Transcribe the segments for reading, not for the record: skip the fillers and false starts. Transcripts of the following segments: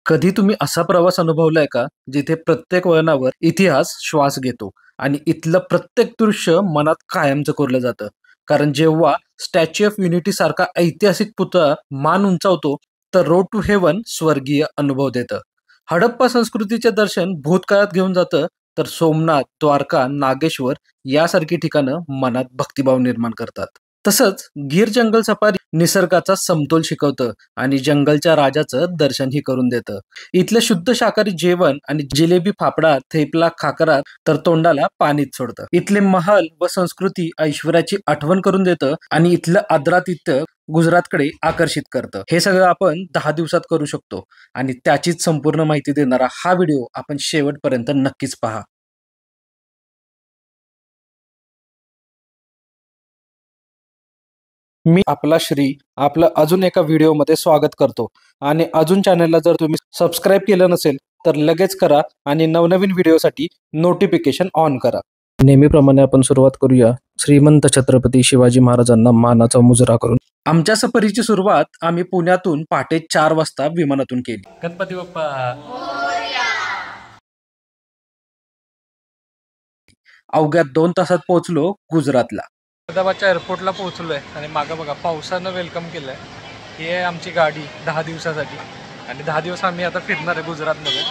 कधी तुम्ही असा प्रवास अनुभवलाय का जिथे प्रत्येक वळणावर इतिहास श्वास घेतो आणि इथलं प्रत्येक दृश्य मनात कायमचं कोरलं जातं. कारण जेव्हा स्टॅच्यू ऑफ युनिटी सारखा ऐतिहासिक पुतळा मान उंचावतो तर रोड टू हेवन स्वर्गीय अनुभव देतं. हडप्पा संस्कृतीचे दर्शन भूतकाळात घेऊन जातं, तर सोमनाथ, द्वारका, नागेश्वर यासारखी ठिकाणं मनात भक्तिभाव निर्माण करतात. तसंच गीर जंगल सफारी निसर्गाचा समतोल शिकवतं आणि जंगलच्या राजाचं दर्शनही करून देतं. इथलं शुद्ध शाकाहारी जेवण आणि जिलेबी, फाफडा, थेपला, खाकरा तर तोंडाला पाणीच सोडतं. इथले महल व संस्कृती ऐश्वर्याची आठवण करून देतं आणि इथलं आदरातिथ्य गुजरातकडे आकर्षित करतं. हे सगळं आपण 10 दिवसात करू शकतो आणि त्याचीच संपूर्ण माहिती देणारा हा व्हिडिओ आपण शेवटपर्यंत नक्कीच पहा. मी आपला श्री आपलं अजून एका व्हिडिओमध्ये स्वागत करतो आणि अजून चॅनलला जर तुम्ही सबस्क्राईब केलं नसेल तर लगेच करा आणि नवनवीन व्हिडिओसाठी नोटिफिकेशन ऑन करा. नेहमीप्रमाणे आपण सुरुवात करूया श्रीमंत छत्रपती शिवाजी महाराजांना मानाचा मुजरा करून. आमच्या सफरीची सुरुवात आम्ही पुण्यातून पहाटे 4 वाजता विमानातून केली. गणपती बाप्पा. अवघ्या 2 तासात पोहोचलो गुजरातला. अहमदाबादच्या एअरपोर्टला पोहोचलोय आणि मागं बघा पावसानं वेलकम केलंय. ही आहे आमची गाडी 10 दिवसासाठी आणि 10 दिवस आम्ही आता फिरणार आहे गुजरातमध्ये.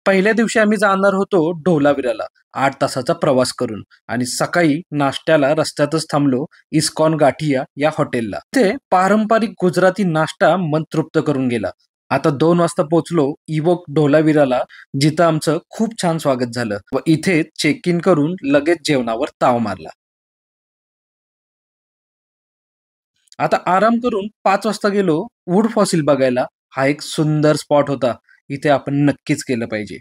पहिल्या दिवशी आम्ही जाणार होतो ढोलावीराला 8 तासाचा प्रवास करून आणि सकाळी नाश्त्याला रस्त्यातच थांबलो इस्कॉन गाठिया या हॉटेलला. ते पारंपरिक गुजराती नाश्ता मन तृप्त करून गेला. आता 2 वाजता पोहोचलो इवोक ढोलावीराला, जिथं आमचं खूप छान स्वागत झालं व इथे चेक इन करून लगेच जेवणावर ताव मारला. आता आराम करून 5 वाजता गेलो वूड फॉसिल बघायला. हा एक सुंदर स्पॉट होता, इथे आपण नक्कीच केलं पाहिजे.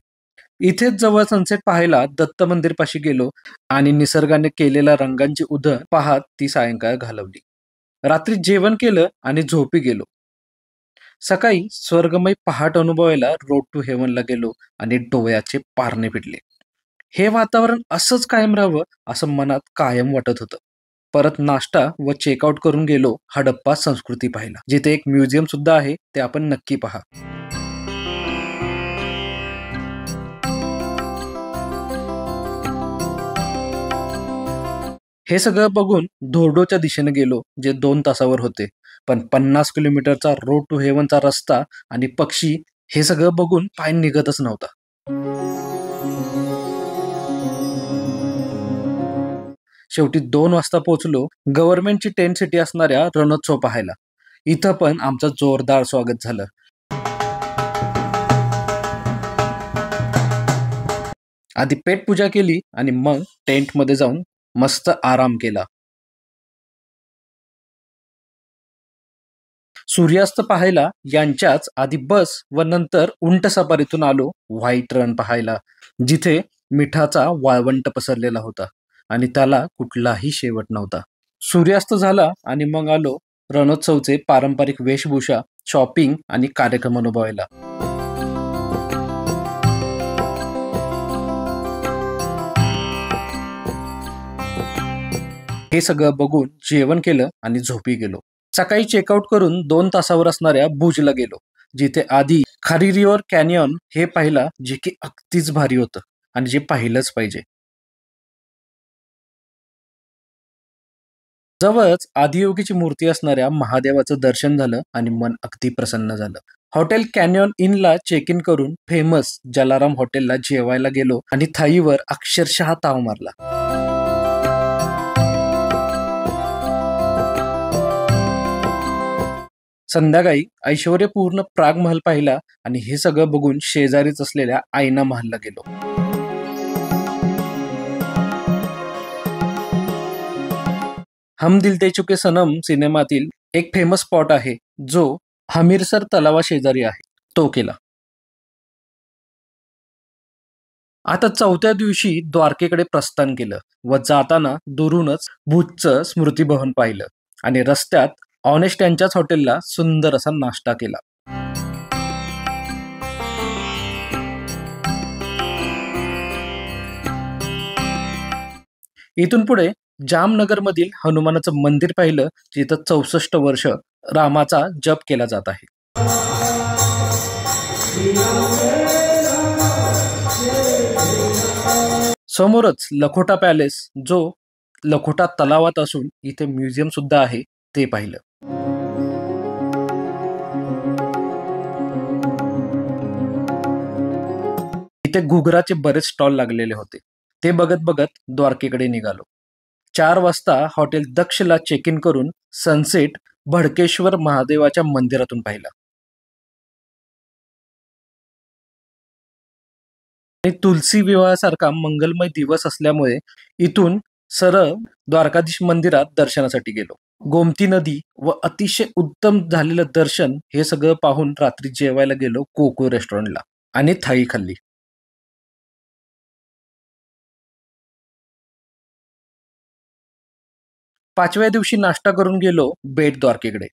इथेच जवळ सनसेट पाहायला दत्त मंदिर पाशी गेलो आणि निसर्गाने केलेल्या रंगांची उधळ पाहत ती सायंकाळ घालवली. रात्री जेवण केलं आणि झोपी गेलो. सकाळी स्वर्गमय पहाट अनुभवायला रोड टू हेवनला गेलो आणि डोळ्याचे पारणे फिटले. हे वातावरण असंच कायम राहावं असं मनात कायम वाटत होतं. परत नाश्ता व चेकआउट करून गेलो हडप्पा संस्कृती पाहायला, जिथे एक म्युझियम सुद्धा आहे, ते आपण नक्की पहा. हे सगळं बघून धोर्डोच्या दिशेने गेलो, जे 2 तासावर होते. पण 50 किलोमीटरचा रोड टू हेवनचा रस्ता आणि पक्षी हे सगळं बघून पाय निघतच नव्हता. शेवटी 2 वाजता पोहोचलो गव्हर्नमेंटची टेंट सिटी असणाऱ्या रणोत्सव पाहायला. इथं पण आमचं जोरदार स्वागत झालं. आधी पेट पूजा केली आणि मग टेंट मध्ये जाऊन मस्त आराम केला. सूर्यास्त पाहायला यांच्याच आधी बस व नंतर उंट सफारीतून आलो व्हाईट रण पाहायला, जिथे मिठाचा वाळवंट पसरलेला होता आणि त्याला कुठलाही शेवट नव्हता. सूर्यास्त झाला आणि मग आलो रणोत्सवचे पारंपरिक वेशभूषा, शॉपिंग आणि कार्यक्रम अनुभवायला. हे सगळं बघून जेवण केलं आणि झोपी गेलो. सकाळी चेकआउट करून 2 तासावर असणाऱ्या भुजला गेलो, जिथे आधी खारी रिव्हर कॅनियन हे पाहिला, जे की अगदीच भारी होतं आणि जे पाहिलंच पाहिजे. जवळच आदियोगीची मूर्ती असणाऱ्या महादेवाचं दर्शन झालं आणि मन अगदी प्रसन्न झालं. हॉटेल कॅनियन इनला चेक इन करून फेमस जलाराम हॉटेलला जेवायला गेलो आणि थाळीवर अक्षरशः ताव मारला. संध्याकाळी ऐश्वर्यपूर्ण प्राग महल पाहिला आणि हे सगळं बघून शेजारीच असलेल्या आईना महलला गेलो. हम दिल दे चुके सनम सिनेमातील एक फेमस स्पॉट आहे, जो हमीरसर तलावा शेजारी आहे, तो केला. आता 4थ्या दिवशी द्वारकेकडे प्रस्थान केलं व जाताना दुरूनच भुजचं स्मृती भवन पाहिलं आणि रस्त्यात ऑनेस्ट यांच्याच हॉटेलला सुंदर असा नाश्ता केला. इथून पुढे जामनगर मधील हनुमानाचं मंदिर पाहिलं, जिथं 64 वर्ष रामाचा जप केला जात आहे. समोरच लखोटा पॅलेस, जो लखोटा तलावात असून इथे म्युझियम सुद्धा आहे, ते पाहिलं. इथे घुगराचे बरेच स्टॉल लागलेले होते. ते बघत बघत द्वारकेकडे निघालो. 4 वाजता हॉटेल दक्षला चेक इन करून सनसेट भडकेश्वर महादेवाच्या मंदिरातून पाहिला. आणि तुलसी विवाहासारखा मंगलमय दिवस असल्यामुळे इथून सरळ द्वारकाधीश मंदिरात दर्शनासाठी गेलो. गोमती नदी व अतिशय उत्तम झालेलं दर्शन हे सगळं पाहून रात्री जेवायला गेलो कोको रेस्टॉरंटला आणि थाळी खाल्ली. 5व्या दिवशी नाश्ता करून गेलो बेट द्वारकेकडे.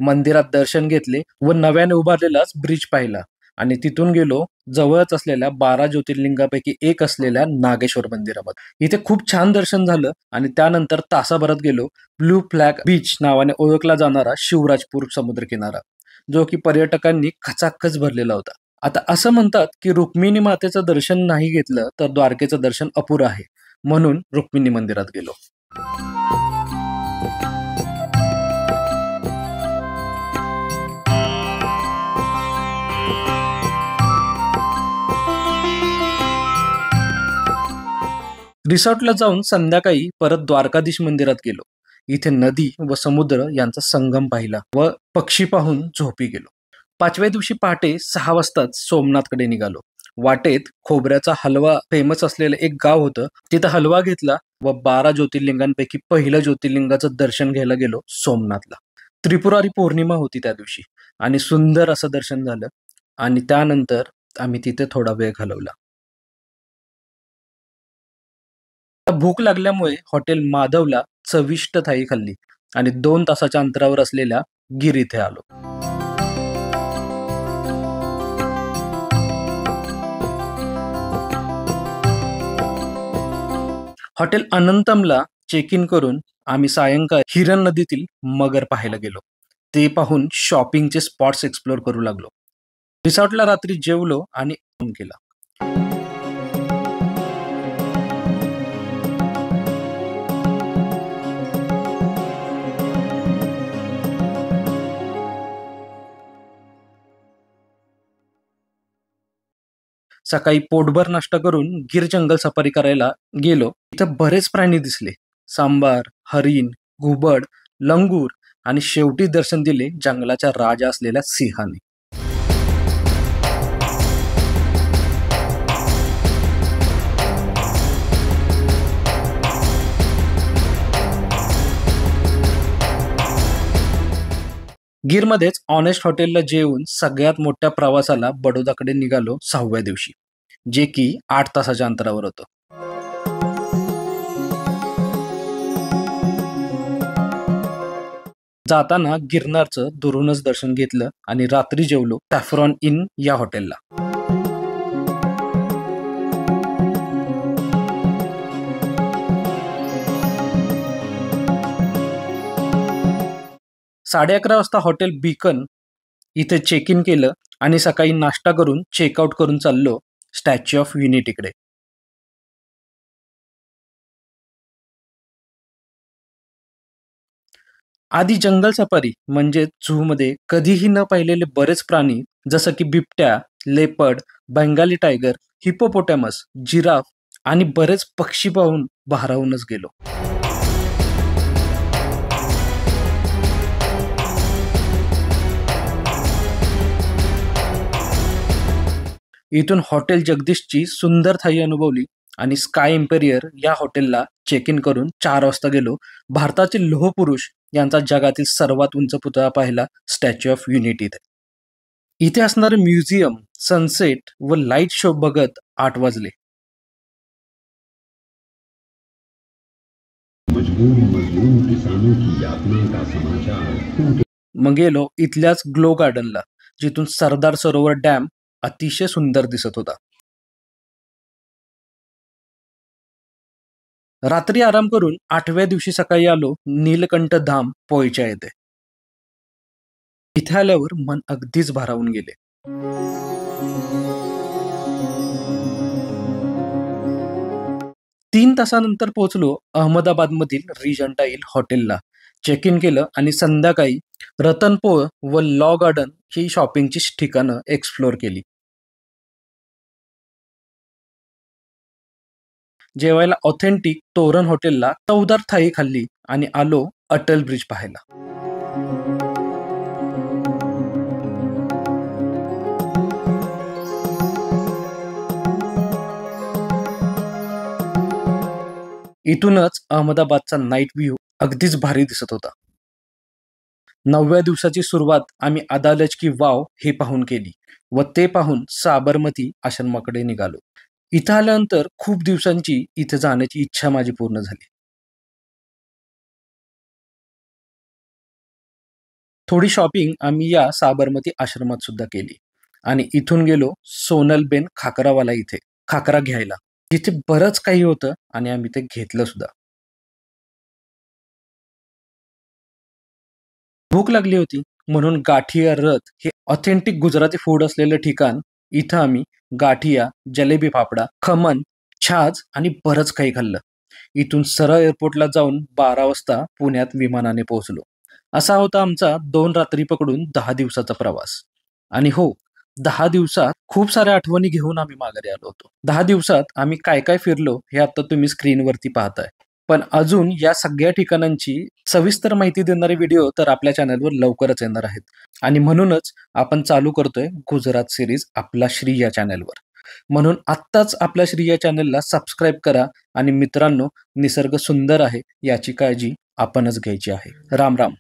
मंदिरात दर्शन घेतले व नव्याने उभारलेलाच ब्रिज पाहिला आणि तिथून गेलो जवळच असलेल्या 12 ज्योतिर्लिंगापैकी एक असलेल्या नागेश्वर मंदिरामध्ये. इथे खूप छान दर्शन झालं आणि त्यानंतर तासाभरात गेलो ब्लू फ्लॅग बीच नावाने ओळखला जाणारा शिवराजपूर समुद्रकिनारा, जो की पर्यटकांनी खचाखच भरलेला होता. आता असं म्हणतात की रुक्मिणी मातेचं दर्शन नाही घेतलं तर द्वारकेचं दर्शन अपुरं आहे, म्हणून रुक्मिणी मंदिरात गेलो. रिसॉर्टला जाऊन संध्याकाळी परत द्वारकाधीश मंदिरात गेलो. इथे नदी व समुद्र यांचा संगम पाहिला व पक्षी पाहून झोपी गेलो. 5व्या दिवशी पहाटे 6 वाजताच सोमनाथकडे निघालो. वाटेत खोबऱ्याचा हलवा फेमस असलेलं एक गाव होतं, तिथं हलवा घेतला व 12 ज्योतिर्लिंगांपैकी पहिलं ज्योतिर्लिंगाचं दर्शन घ्यायला गेलो सोमनाथला. त्रिपुरारी पौर्णिमा होती त्या दिवशी आणि सुंदर असं दर्शन झालं आणि त्यानंतर आम्ही तिथे थोडा वेळ घालवला. भूक लागल्यामुळे हॉटेल माधवला चविष्ट थाळी खाल्ली आणि 2 तासाच्या अंतरावर असलेल्या गिर इथे आलो. हॉटेल अनंतमला चेक इन करून आम्ही सायंकाळी हिरण नदीतील मगर पाहायला गेलो. ते पाहून शॉपिंगचे स्पॉट्स एक्सप्लोर करू लागलो. रिसॉर्टला रात्री जेवलो आणि आराम केला. सकाळी पोटभर नाश्ता करून गिर जंगल सफारी करायला गेलो. इथं बरेच प्राणी दिसले. सांबार, हरिण, घुबड, लंगूर आणि शेवटी दर्शन दिले जंगलाच्या राजा असलेल्या सिंहाने. गिरमध्येच ऑनेस्ट हॉटेलला जेवून सगळ्यात मोठ्या प्रवासाला बडोदाकडे निघालो 6व्या दिवशी, जे की 8 तासाच्या अंतरावर होतं. जाताना गिरनारचं दुरूनच दर्शन घेतलं आणि रात्री जेवलो सॅफ्रॉन इन या हॉटेलला. साडे 11 वाजता हॉटेल बीकन इथे चेक इन केलं आणि सकाळी नाश्ता करून चेकआउट करून चाललो स्टॅच्यू ऑफ युनिटीकडे. आधी जंगल सफारी म्हणजे झू मध्ये कधीही न पाहिलेले बरेच प्राणी जसं की बिबट्या, लेपर्ड, बंगाली टायगर, हिपोपोटॅमस, जिराफ आणि बरेच पक्षी पाहून भारावूनच गेलो. इथून हॉटेल जगदीशची सुंदर थाई अनुभवली आणि स्काय इम्पेरियर या हॉटेलला चेक इन करून 4 वाजता गेलो भारताचे लोह पुरुष यांचा जगातील सर्वात उंच पुतळा पाहिला स्टॅच्यू ऑफ युनिटी. इथे असणारे म्युझियम, सनसेट व लाईट शो बघत 8 वाजले. मग गेलो इथल्याच ग्लो गार्डनला, जिथून सरदार सरोवर डॅम अतिशय सुंदर दिसत होता. रात्री आराम करून 8व्या दिवशी सकाळी आलो नीलकंठ धाम पोयच्या येथे. इथे आल्यावर मन अगदीच भारावून गेले. 3 तासानंतर पोहोचलो अहमदाबादमधील रिजंटा इल हॉटेलला. चेक इन केलं आणि संध्याकाळी रतनपोळ व लॉ गार्डन ही शॉपिंगची ठिकाणं एक्सप्लोर केली. जेवायला ऑथेंटिक तोरण हॉटेलला चवदार थाळी खाल्ली आणि आलो अटल ब्रिज पाहायला. इथूनच अहमदाबादचा नाईट व्ह्यू अगदीच भारी दिसत होता. 9व्या दिवसाची सुरुवात आम्ही अदालज की वाव हे पाहून केली व ते पाहून साबरमती आश्रमाकडे निघालो. इथं आल्यानंतर खूप दिवसांची इथे जाण्याची इच्छा माझी पूर्ण झाली. थोडी शॉपिंग आम्ही या साबरमती आश्रमात सुद्धा केली आणि इथून गेलो सोनलबेन खाकरावाला इथे खाकरा घ्यायला. तिथे बरंच काही होतं आणि आम्ही ते घेतलं सुद्धा. भूक लागली होती म्हणून गाठिया रथ हे ऑथेंटिक गुजराती फूड असलेलं ठिकाण. इथं आम्ही गाठिया, जलेबी फाफडा, खमन, छाज आणि बरंच काही खाल्लं. इथून सरळ एअरपोर्टला जाऊन 12 वाजता पुण्यात विमानाने पोहोचलो. असा होता आमचा 2 रात्री पकडून 10 दिवसाचा प्रवास. आणि हो, 10 दिवसात खूप साऱ्या आठवणी घेऊन आम्ही माघारी आलो होतो. 10 दिवसात आम्ही काय काय फिरलो हे आता तुम्ही स्क्रीनवरती पाहताय. पण अजून या सगळ्या ठिकाणांची सविस्तर माहिती देणारे व्हिडिओ तर आपल्या चॅनलवर लवकरच येणार आहेत. आणि म्हणूनच आपण चालू करतोय गुजरात सिरीज आपला श्री या चॅनलवर. म्हणून आत्ताच आपल्या श्री या चॅनलला सबस्क्राईब करा. आणि मित्रांनो, निसर्ग सुंदर आहे याची काळजी आपणच घ्यायची आहे. राम राम.